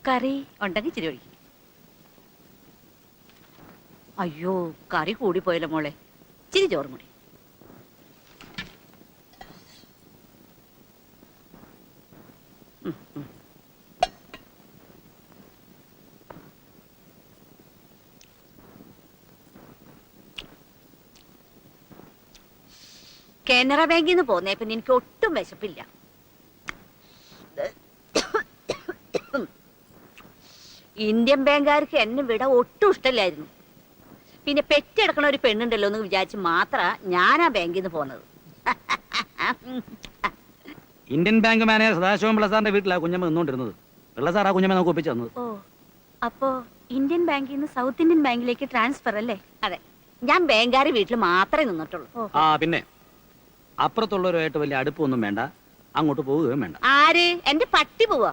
കറി ഉണ്ടെങ്കിൽ ഇച്ചിരി ഒഴിക്കും. അയ്യോ, കറി കൂടിപ്പോയല്ലോ മോളെ. ഇച്ചിരി ചോറും കൂടി. കാനറ ബാങ്കിൽ നിന്ന് പോന്നേപ്പൊ എനിക്ക് ഒട്ടും വിശപ്പില്ല. ഇന്ത്യൻ ബാങ്കുകാർക്ക് എന്നെ വിട ഒട്ടും ഇഷ്ടമില്ലായിരുന്നു. പിന്നെ പെറ്റെടുക്കണ ഒരു പെണ്ണുണ്ടല്ലോ എന്ന് വിചാരിച്ച് മാത്ര ഞാൻ ആ ബാങ്കിൽ നിന്ന് പോന്നത്. Indian bank manager Sadasivam Pillai സാറിന്റെ വീട്ടിലാണ് കുഞ്ഞമ്മ നിന്നുകൊണ്ടിരുന്നത്. പിള്ള സാർ ആ കുഞ്ഞമ്മ നമുക്ക് ഒപ്പിച്ചു തന്നത്. ഓ, അപ്പോ ഇന്ത്യൻ ബാങ്കിൽ നിന്ന് സൗത്ത് ഇന്ത്യൻ ബാങ്കിലേക്ക് ട്രാൻസ്ഫർ അല്ലേ? അതെ, ഞാൻ ബാങ്കുകാരെ വീട്ടിൽ മാത്രമേ നിന്നിട്ടുള്ളൂ. ആ പിന്നെ അപ്പുറത്തുള്ളവരുമായിട്ട് വലിയ അടുപ്പൊന്നും വേണ്ട, അങ്ങോട്ട് പോവുകയും വേണ്ട. ആര്? എന്റെ പട്ടി പോവാ.